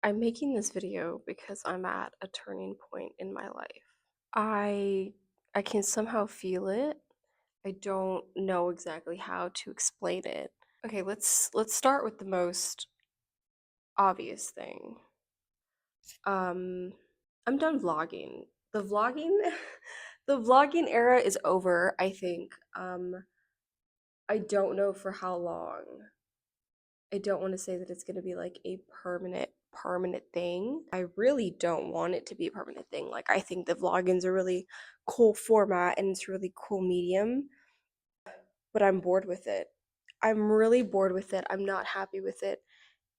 I'm making this video because I'm at a turning point in my life. I I can somehow feel it. I don't know exactly how to explain it. Okay, let's start with the most obvious thing. Um I'm done vlogging. The vlogging the vlogging era is over, I think. I don't know for how long. I don't want to say that it's going to be like a permanent thing. I really don't want it to be a permanent thing. Like I think the vlogging's a really cool format and it's a really cool medium, but I'm bored with it. I'm really bored with it. I'm not happy with it.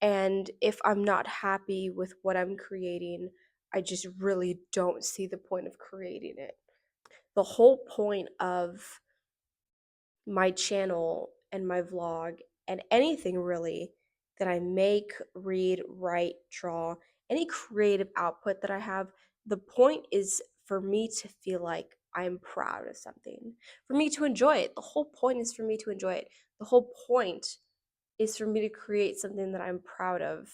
And if I'm not happy with what I'm creating, I just really don't see the point of creating it. The whole point of my channel and my vlog and anything really that I make, read, write, draw, any creative output that I have, the point is for me to feel like I'm proud of something, for me to enjoy it. The whole point is for me to enjoy it. The whole point is for me to create something that I'm proud of.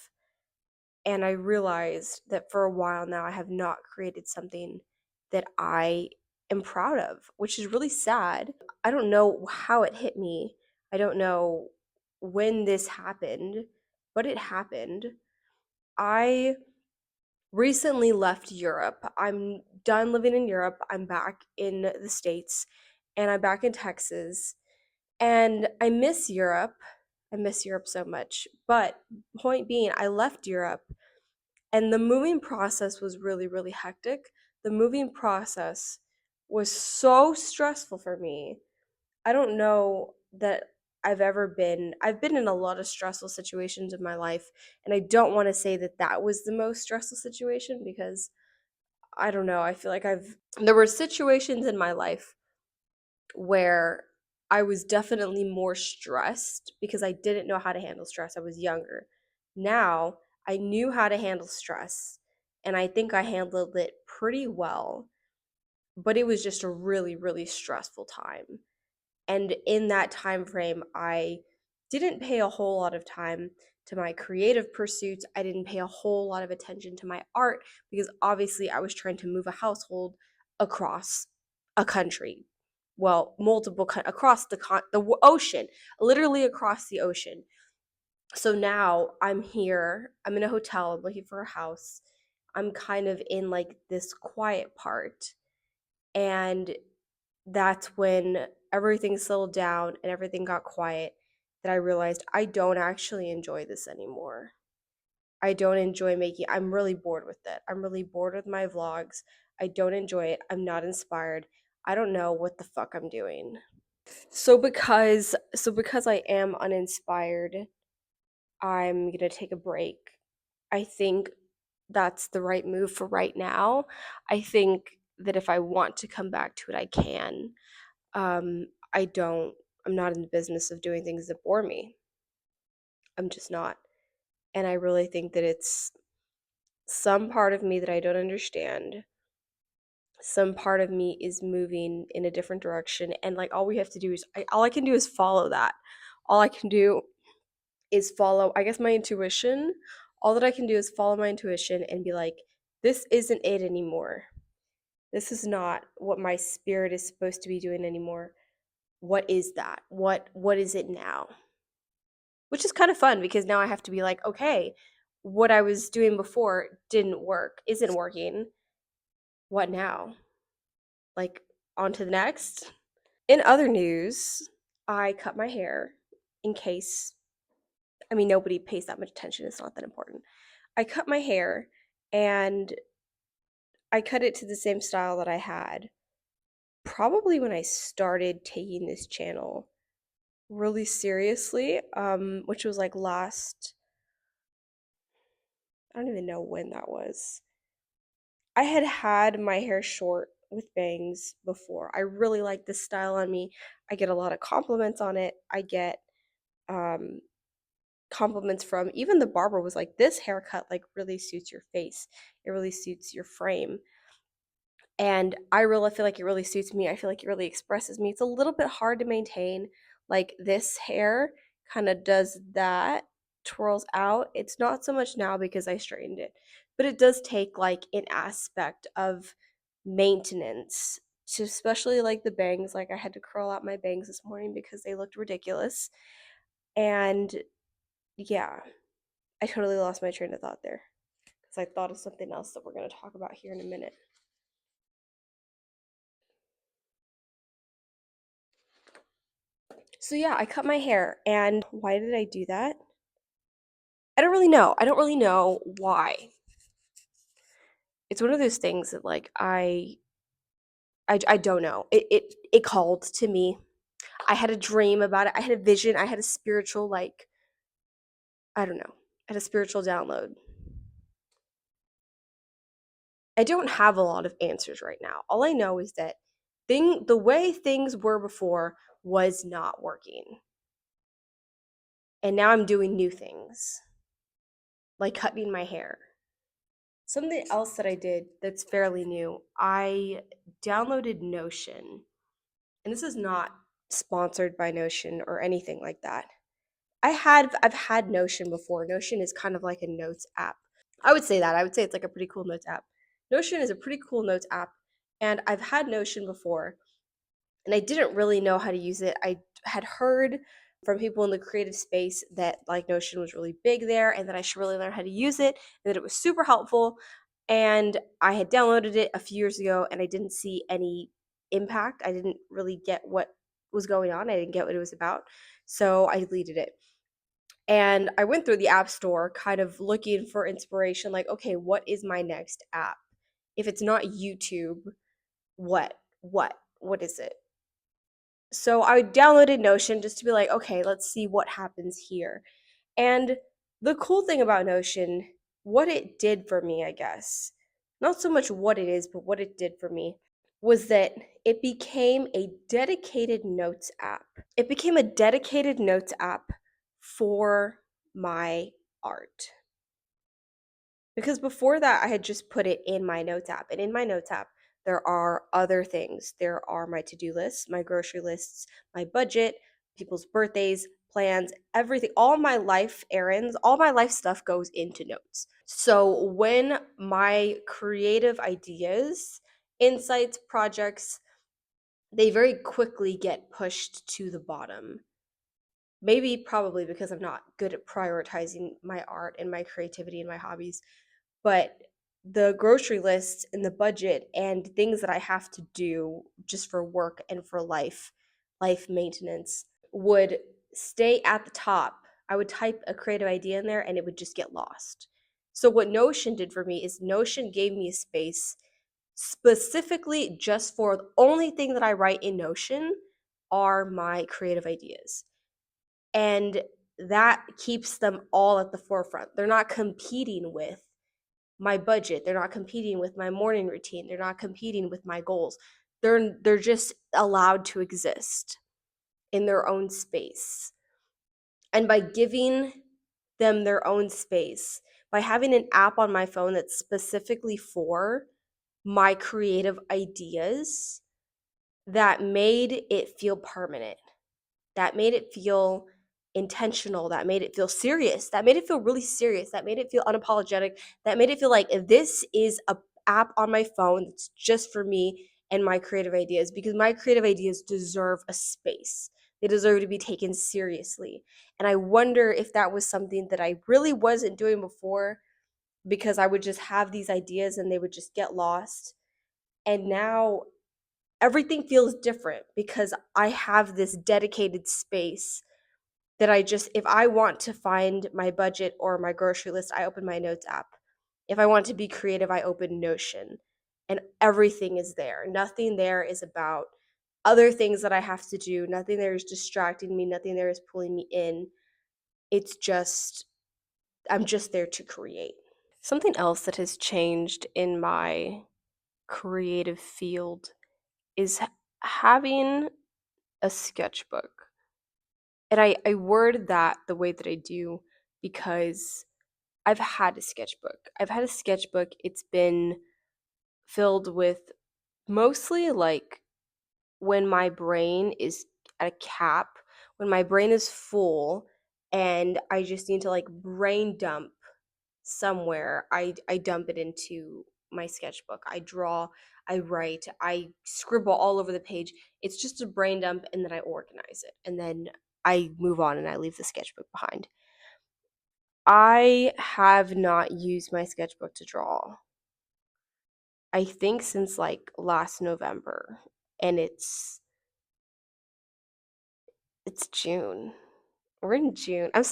And I realized that for a while now, I have not created something that I am proud of, which is really sad. I don't know how it hit me. I don't know when this happened, but it happened. I recently left Europe. I'm done living in Europe. I'm back in the States and I'm back in Texas. And I miss Europe. I miss Europe so much. But point being, I left Europe and the moving process was really, really hectic. The moving process was so stressful for me. I don't know that I've been in a lot of stressful situations in my life, and I don't want to say that that was the most stressful situation because I don't know. I feel like there were situations in my life where I was definitely more stressed because I didn't know how to handle stress. I was younger. Now I knew how to handle stress, and I think I handled it pretty well, but it was just a really, really stressful time. And in that time frame, I didn't pay a whole lot of time to my creative pursuits. I didn't pay a whole lot of attention to my art because obviously I was trying to move a household across a country. Well, across the ocean, literally across the ocean. So now I'm here. I'm in a hotel. I'm looking for a house. I'm kind of in like this quiet part, and that's when everything settled down and everything got quiet, that I realized I don't actually enjoy this anymore. I don't enjoy making I'm really bored with it. I'm really bored with my vlogs. I don't enjoy it. I'm not inspired. I don't know what the fuck I'm doing. So because I am uninspired, I'm going to take a break. I think that's the right move for right now. I think that if I want to come back to it, I can. Um, I don't I'm not in the business of doing things that bore me. I'm just not. And I really think that it's some part of me that I don't understand. Some part of me is moving in a different direction, and like all we have to do is all I can do is follow that. All I can do is follow, I guess, my intuition. All that I can do is follow my intuition and be like, this isn't it anymore. This is not what my spirit is supposed to be doing anymore. What is that? What is it now? Which is kind of fun because now I have to be like, okay, what I was doing before didn't work, isn't working. What now? Like, on to the next. In other news, I cut my hair in case, I mean, nobody pays that much attention. It's not that important. I cut my hair and I cut it to the same style that I had probably when I started taking this channel really seriously, which was like I don't even know when that was. I had had my hair short with bangs before. I really like this style on me. I get a lot of compliments on it. I get um, compliments from even the barber was like, this haircut like really suits your face. It really suits your frame. And I really feel like it really suits me. I feel like it really expresses me. It's a little bit hard to maintain. Like this hair kind of does that. twirls out. It's not so much now because I straightened it, but it does take like an aspect of maintenance to, especially like the bangs. Like I had to curl out my bangs this morning because they looked ridiculous. And yeah, I totally lost my train of thought there because I thought of something else that we're going to talk about here in a minute. So yeah, I cut my hair, and why did I do that? I don't really know. I don't really know why. It's one of those things that like I don't know. It called to me. I had a dream about it. I had a vision. I had a spiritual like I don't know. I had a spiritual download. I don't have a lot of answers right now. All I know is that the way things were before was not working. And now I'm doing new things, like cutting my hair. Something else that I did that's fairly new, I downloaded Notion. And this is not sponsored by Notion or anything like that. I've had Notion before. Notion is kind of like a notes app. I would say that. I would say it's like a pretty cool notes app. Notion is a pretty cool notes app, and I've had Notion before, and I didn't really know how to use it. I had heard from people in the creative space that like Notion was really big there and that I should really learn how to use it and that it was super helpful. And I had downloaded it a few years ago and I didn't see any impact. I didn't really get what was going on. I didn't get what it was about. So I deleted it. And I went through the app store kind of looking for inspiration like, okay, what is my next app? If it's not YouTube, what? What is it? So I downloaded Notion just to be like, okay, let's see what happens here. And the cool thing about Notion, what it did for me, I guess, not so much what it is, but what it did for me was that it became a dedicated notes app. It became a dedicated notes app for my art. Because before that, I had just put it in my notes app. And in my notes app, there are other things. There are my to do lists, my grocery lists, my budget, people's birthdays, plans, everything. All my life errands, all my life stuff goes into notes. So when my creative ideas, insights, projects, they very quickly get pushed to the bottom. Maybe probably because I'm not good at prioritizing my art and my creativity and my hobbies, but the grocery list and the budget and things that I have to do just for work and for life maintenance would stay at the top. I would type a creative idea in there and it would just get lost. So what Notion did for me is Notion gave me a space specifically just for the only thing that I write in Notion are my creative ideas. And that keeps them all at the forefront. They're not competing with my budget. They're not competing with my morning routine. They're not competing with my goals. They're just allowed to exist in their own space. And by giving them their own space, by having an app on my phone that's specifically for my creative ideas, that made it feel permanent, that made it feel intentional, that made it feel serious, that made it feel really serious, that made it feel unapologetic, that made it feel like this is a app on my phone that's just for me and my creative ideas, because my creative ideas deserve a space. They deserve to be taken seriously. And I wonder if that was something that I really wasn't doing before, because I would just have these ideas and they would just get lost. And now everything feels different because I have this dedicated space that I just, if I want to find my budget or my grocery list, I open my notes app. If I want to be creative, I open Notion, and everything is there. Nothing there is about other things that I have to do. Nothing there is distracting me. Nothing there is pulling me in. It's just, I'm just there to create. Something else that has changed in my creative field is having a sketchbook. And I word that the way that I do because I've had a sketchbook. I've had a sketchbook. It's been filled with mostly like when my brain is at a cap, when my brain is full and I just need to like brain dump somewhere. I dump it into my sketchbook. I draw, I write, I scribble all over the page. It's just a brain dump, and then I organize it. And then I move on and I leave the sketchbook behind. I have not used my sketchbook to draw, I think, since like last November. And it's June. We're in June. I'm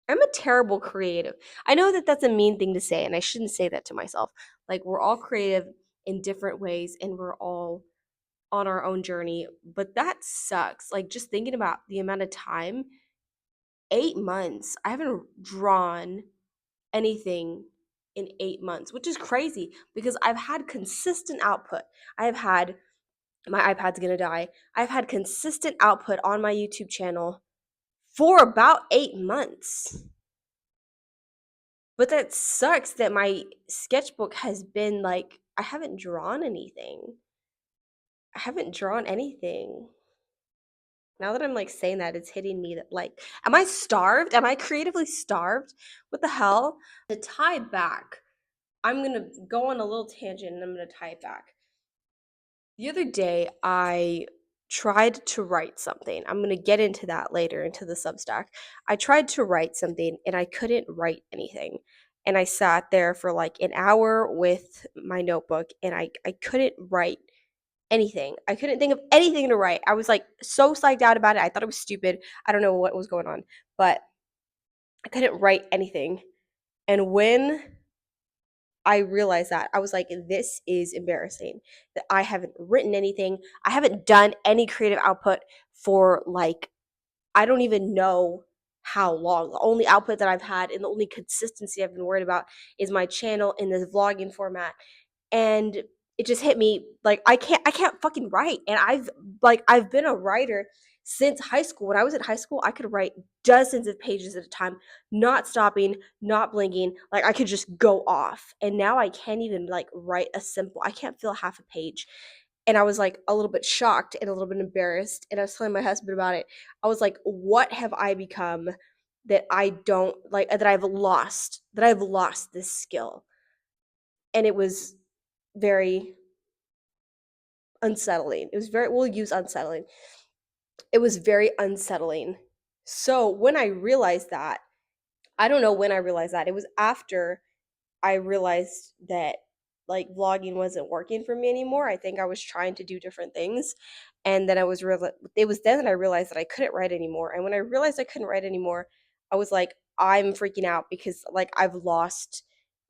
a terrible creative. I know that that's a mean thing to say, and I shouldn't say that to myself. Like, we're all creative in different ways, and we're all on our own journey, but that sucks. Like, just thinking about the amount of time, 8 months, I haven't drawn anything in 8 months, which is crazy because I've had consistent output. I have had my iPad's gonna die. I've had consistent output on my YouTube channel for about 8 months. But that sucks that my sketchbook has been like, I haven't drawn anything. I haven't drawn anything. Now that I'm like saying that, it's hitting me that like, am I starved? Am I creatively starved? What the hell? To tie back, I'm gonna go on a little tangent and I'm gonna tie it back. The other day, I tried to write something. I'm going to get into that later, into the Substack. I tried to write something and I couldn't write anything. And I sat there for like an hour with my notebook and I couldn't write anything. I couldn't think of anything to write. I was like so psyched out about it. I thought it was stupid. I don't know what was going on, but I couldn't write anything. And when I realized that, I was like, this is embarrassing that I haven't written anything. I haven't done any creative output for like, I don't even know how long. The only output that I've had and the only consistency I've been worried about is my channel in this vlogging format. And it just hit me like I can't fucking write. And I've been a writer since high school. When I was in high school, I could write dozens of pages at a time, not stopping, not blinking. Like, I could just go off. And now I can't even like write I can't fill half a page. And I was like a little bit shocked and a little bit embarrassed. And I was telling my husband about it. I was like, what have I become that I don't like, that I've lost this skill? And it was very unsettling. We'll use unsettling. It was very unsettling. So when I realized that, I don't know when I realized that. It was after I realized that like vlogging wasn't working for me anymore. I think I was trying to do different things. And then it was then that I realized that I couldn't write anymore. And when I realized I couldn't write anymore, I was like, I'm freaking out because like I've lost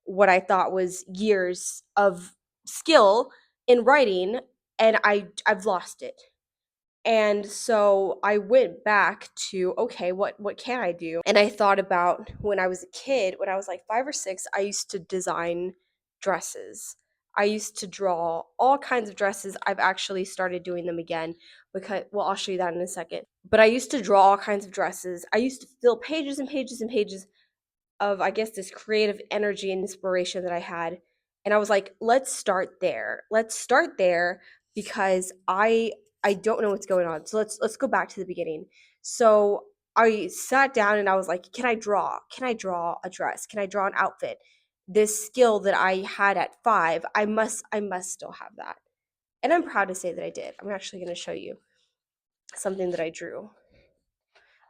what I thought was years of skill in writing, and I've lost it. And so I went back to, okay, what can I do? And I thought about when I was a kid, when I was like 5 or 6, I used to design dresses. I used to draw all kinds of dresses. I've actually started doing them again because, well, I'll show you that in a second. But I used to draw all kinds of dresses. I used to fill pages and pages and pages of, I guess, this creative energy and inspiration that I had. And I was like, let's start there. Let's start there because I don't know what's going on. So let's go back to the beginning. So I sat down and I was like, can I draw? Can I draw a dress? Can I draw an outfit? This skill that I had at 5, I must still have that. And I'm proud to say that I did. I'm actually going to show you something that I drew.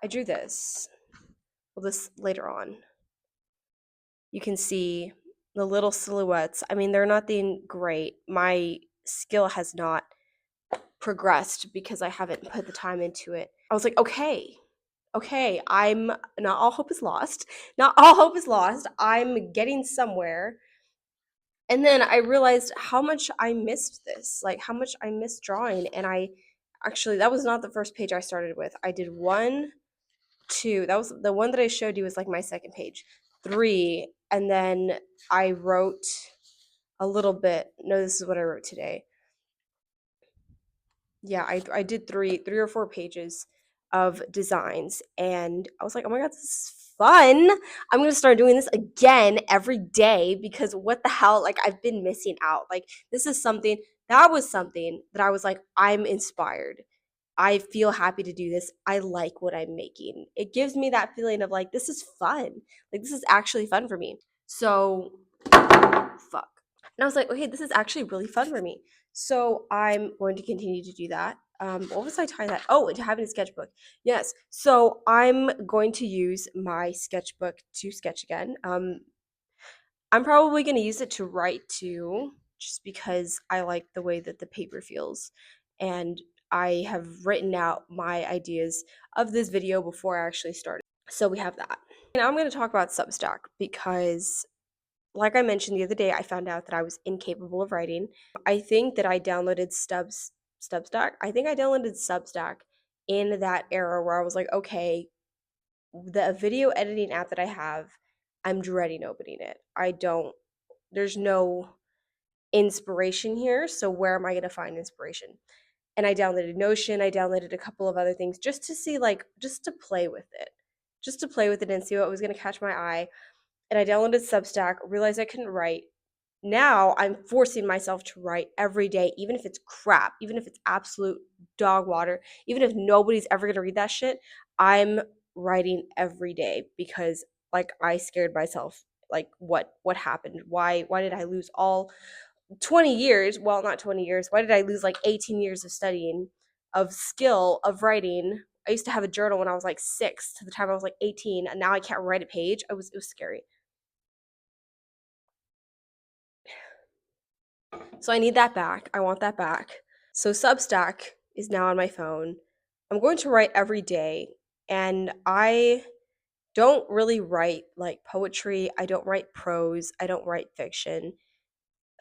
I drew this. Well, this later on. You can see the little silhouettes. I mean, they're nothing great. My skill has not progressed because I haven't put the time into it. I was like, okay, I'm not all hope is lost. Not all hope is lost. I'm getting somewhere. And then I realized how much I missed this, like how much I missed drawing. And that was not the first page I started with. I did 1, 2. That was the one that I showed you was like my second page. 3, and then I wrote a little bit. No, this is what I wrote today. Yeah, I did three or 4 pages of designs, and I was like, oh my god, this is fun. I'm gonna start doing this again every day because what the hell? Like, I've been missing out. Like, that was something that I was like, I'm inspired. I feel happy to do this. I like what I'm making. It gives me that feeling of like, this is fun. Like, this is actually fun for me. So, fuck. And I was like, okay, this is actually really fun for me. So I'm going to continue to do that. What was I tying that? Oh, into having a sketchbook. Yes. So I'm going to use my sketchbook to sketch again. I'm probably going to use it to write too, just because I like the way that the paper feels. And I have written out my ideas of this video before I actually started. So we have that. And I'm going to talk about Substack because, like I mentioned the other day, I found out that I was incapable of writing. I think that I downloaded Substack. I think I downloaded Substack in that era where I was like, okay, the video editing app that I have, I'm dreading opening it. There's no inspiration here. So where am I going to find inspiration? And I downloaded Notion. I downloaded a couple of other things just to see, like, just to play with it, and see what was going to catch my eye. And I downloaded Substack, realized I couldn't write. Now I'm forcing myself to write every day, even if it's crap, even if it's absolute dog water, even if nobody's ever going to read that shit. I'm writing every day because, like, I scared myself. Like, what happened? Why did I lose all 20 years? Well, not 20 years. Why did I lose like 18 years of studying, of skill, of writing? I used to have a journal when I was like 6 to the time I was like 18, and now I can't write a page. It was scary. So I need that back. I want that back. So Substack is now on my phone. I'm going to write every day, and I don't really write like poetry. I don't write prose. I don't write fiction.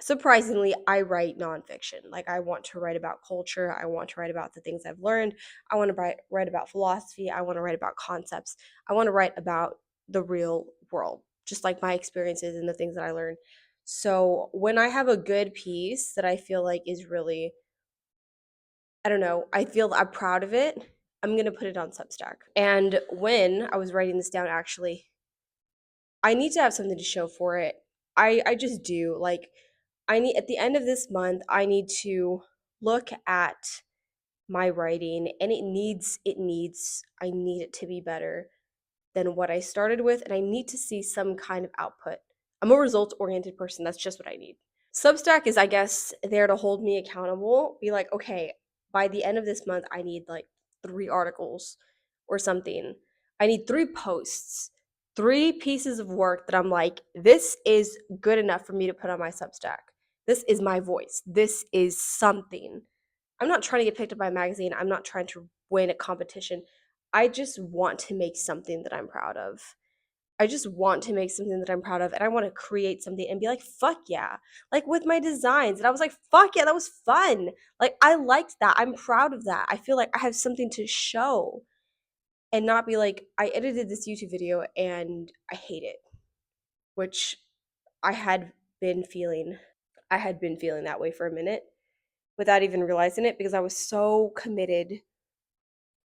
Surprisingly, I write nonfiction. Like, I want to write about culture. I want to write about the things I've learned. I want to write about philosophy. I want to write about concepts. I want to write about the real world, just like my experiences and the things that I learned. So when I have a good piece that I feel like is really, I don't know, I feel I'm proud of it, I'm going to put it on Substack. And when I was writing this down, actually, I need to have something to show for it. I just do. Like, I need, at the end of this month, I need to look at my writing, and I need it to be better than what I started with, and I need to see some kind of output. I'm a results oriented person. That's just what I need. Substack is, I guess, there to hold me accountable. Be like, okay, by the end of this month, I need like 3 articles or something. I need 3 posts, 3 pieces of work that I'm like, this is good enough for me to put on my Substack. This is my voice. This is something. I'm not trying to get picked up by a magazine. I'm not trying to win a competition. I just want to make something that I'm proud of. I just want to make something that I'm proud of, and I want to create something and be like, fuck yeah. Like with my designs. And I was like, fuck yeah, that was fun. Like, I liked that. I'm proud of that. I feel like I have something to show, and not be like, I edited this YouTube video and I hate it, which I had been feeling. I had been feeling that way for a minute without even realizing it, because I was so committed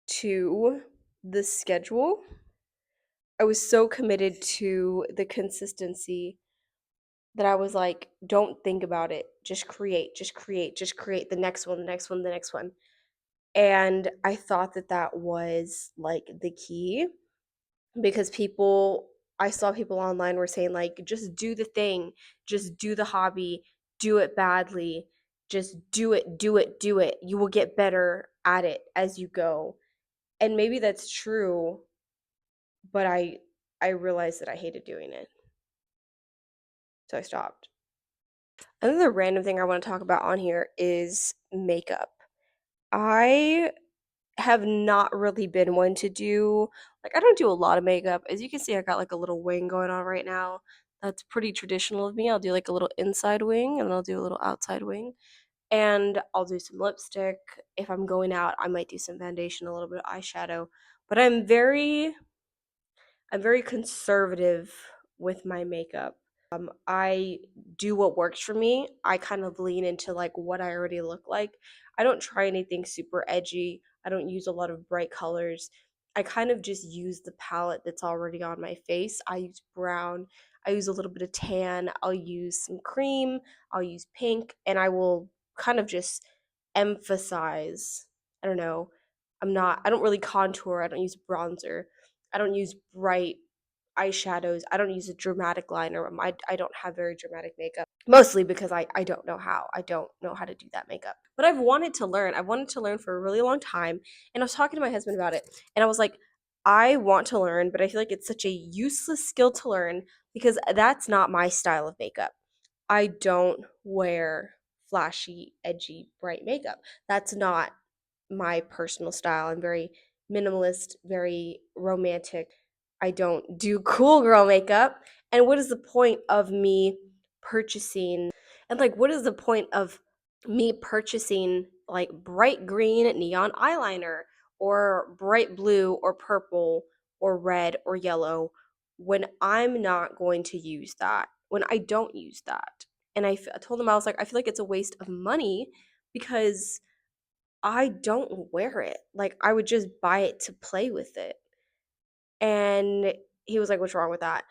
to the schedule. I was so committed to the consistency that I was like, don't think about it. Just create, just create, just create the next one, the next one, the next one. And I thought that that was like the key, because I saw people online were saying, like, just do the thing, just do the hobby, do it badly, just do it, do it, do it. You will get better at it as you go. And maybe that's true, but I realized that I hated doing it. So I stopped. Another random thing I want to talk about on here is makeup. I have not really been one to do, like, I don't do a lot of makeup. As you can see, I got like a little wing going on right now. That's pretty traditional of me. I'll do like a little inside wing, and then I'll do a little outside wing. And I'll do some lipstick. If I'm going out, I might do some foundation, a little bit of eyeshadow. But I'm very conservative with my makeup. I do what works for me. I kind of lean into like what I already look like. I don't try anything super edgy. I don't use a lot of bright colors. I kind of just use the palette that's already on my face. I use brown. I use a little bit of tan. I'll use some cream. I'll use pink, and I will kind of just emphasize, I don't know, I don't really contour, I don't use bronzer, I don't use bright eyeshadows, I don't use a dramatic liner. I don't have very dramatic makeup. Mostly because I don't know how. I don't know how to do that makeup. But I've wanted to learn. I've wanted to learn for a really long time. And I was talking to my husband about it. And I was like, I want to learn, but I feel like it's such a useless skill to learn because that's not my style of makeup. I don't wear flashy, edgy, bright makeup. That's not my personal style. I'm very minimalist, very romantic. I don't do cool girl makeup. And what is the point of me purchasing and like what is the point of me purchasing like bright green neon eyeliner or bright blue or purple or red or yellow when I'm not going to use that, when I don't use that? And I told him, I was like, I feel like it's a waste of money because I don't wear it. Like, I would just buy it to play with it. And he was like, "What's wrong with that?"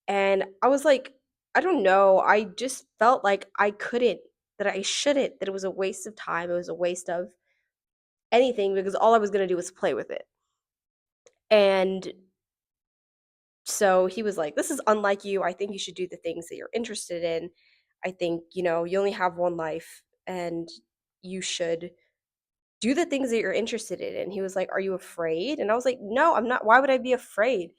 And I was like, "I don't know. I just felt like I couldn't, that I shouldn't, that it was a waste of time. It was a waste of anything because all I was going to do was play with it." And so he was like, "This is unlike you. I think you should do the things that you're interested in. I think, you only have one life and you should do the things that you're interested in." And he was like, "Are you afraid?" And I was like, "No, I'm not. Why would I be afraid?"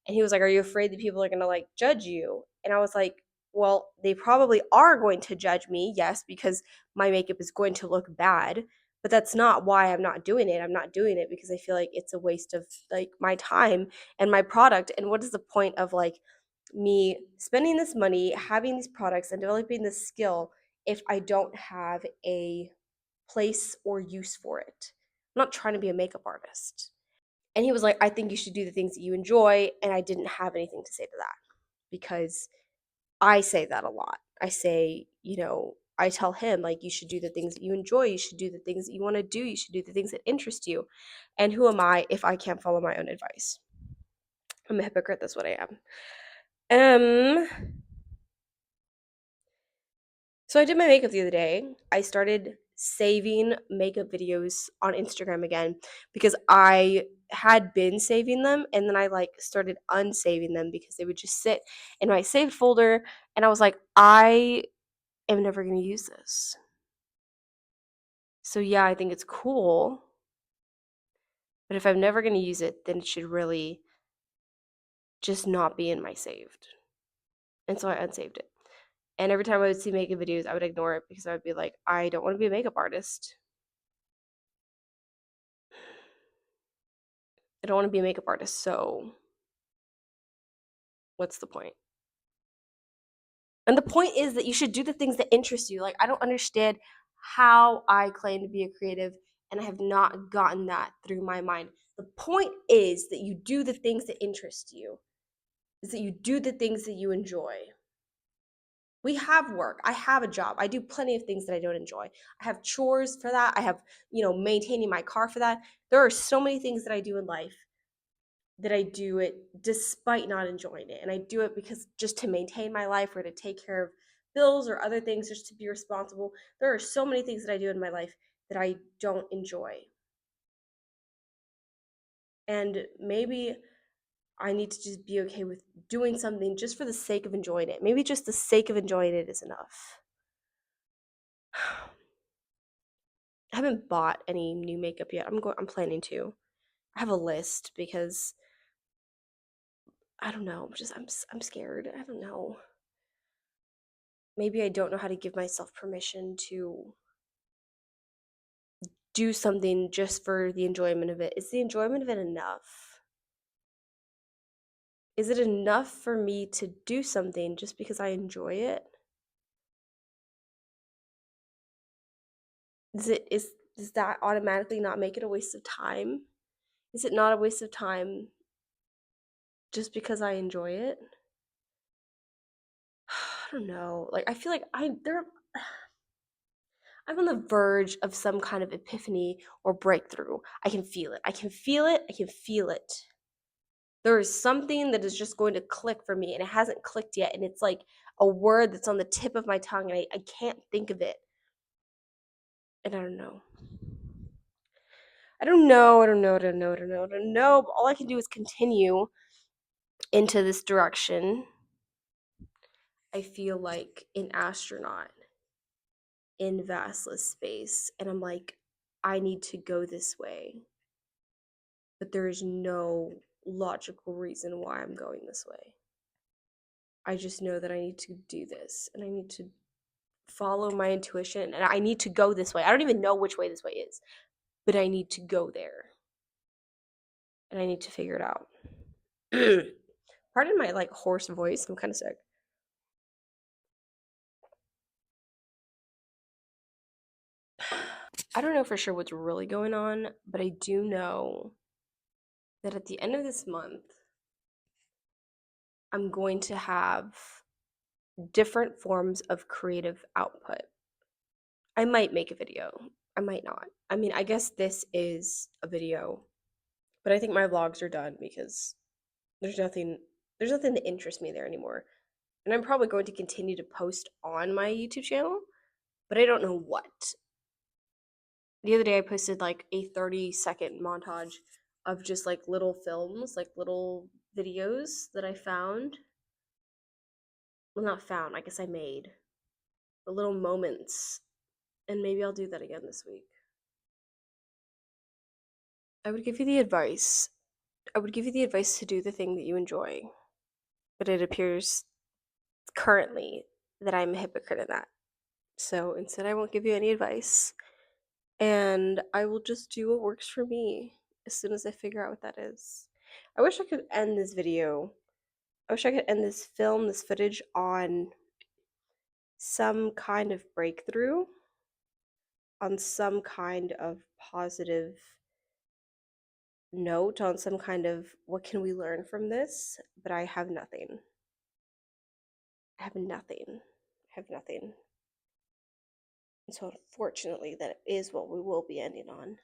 And he was like, "Are you afraid that people are going to like judge you?" And I was like, "Well, they probably are going to judge me, yes, because my makeup is going to look bad, but that's not why I'm not doing it. I'm not doing it because I feel like it's a waste of like my time and my product. And what is the point of like me spending this money, having these products and developing this skill if I don't have a place or use for it? I'm not trying to be a makeup artist." And he was like, "I think you should do the things that you enjoy." And I didn't have anything to say to that because I say that a lot. I say, I tell him, like, you should do the things that you enjoy. You should do the things that you want to do. You should do the things that interest you. And who am I if I can't follow my own advice? I'm a hypocrite. That's what I am. Um, So I did my makeup the other day. I started saving makeup videos on Instagram again because I had been saving them and then I like started unsaving them because they would just sit in my saved folder and I was like, I am never going to use this. So yeah, I think it's cool, but if I'm never going to use it, then it should really just not be in my saved. And so I unsaved it. And every time I would see makeup videos, I would ignore it because I would be like, I don't want to be a makeup artist. I don't want to be a makeup artist, so what's the point? And the point is that you should do the things that interest you. Like, I don't understand how I claim to be a creative and I have not gotten that through my mind. The point is that you do the things that interest you, is that you do the things that you enjoy. We have work. I have a job. I do plenty of things that I don't enjoy. I have chores for that. I have, maintaining my car for that. There are so many things that I do in life that I do it despite not enjoying it. And I do it because just to maintain my life or to take care of bills or other things, just to be responsible. There are so many things that I do in my life that I don't enjoy. And maybe I need to just be okay with doing something just for the sake of enjoying it. Maybe just the sake of enjoying it is enough. I haven't bought any new makeup yet. I'm planning to. I have a list because I don't know. I'm scared. I don't know. Maybe I don't know how to give myself permission to do something just for the enjoyment of it. Is the enjoyment of it enough? Is it enough for me to do something just because I enjoy it? Does that automatically not make it a waste of time? Is it not a waste of time just because I enjoy it? I don't know. Like I feel like I'm on the verge of some kind of epiphany or breakthrough. I can feel it. I can feel it. I can feel it. There is something that is just going to click for me and it hasn't clicked yet. And it's like a word that's on the tip of my tongue and I can't think of it. And I don't know. I don't know. I don't know. I don't know. I don't know. I don't know. But all I can do is continue into this direction. I feel like an astronaut in vastless space, and I'm like, I need to go this way, but there is no logical reason why I'm going this way. I just know that I need to do this, and I need to follow my intuition, and I need to go this way. I don't even know which way this way is, but I need to go there, and I need to figure it out. Pardon my like hoarse voice. I'm kind of sick. I don't know for sure what's really going on, but I do know that at the end of this month, I'm going to have different forms of creative output. I might make a video. I might not. I mean, I guess this is a video, but I think my vlogs are done because there's nothing there's nothing that interests me there anymore. And I'm probably going to continue to post on my YouTube channel, but I don't know what. The other day I posted like a 30-second montage of just like little films, like little videos that I found. Well, not found, I guess I made. The little moments. And maybe I'll do that again this week. I would give you the advice. I would give you the advice to do the thing that you enjoy. But it appears currently that I'm a hypocrite in that. So instead, I won't give you any advice. And I will just do what works for me as soon as I figure out what that is. I wish I could end this video. I wish I could end this film, this footage on some kind of breakthrough, on some kind of positive note, on some kind of what can we learn from this, but I have nothing. I have nothing. I have nothing. And so unfortunately that is what we will be ending on.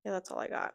Yeah, that's all I got.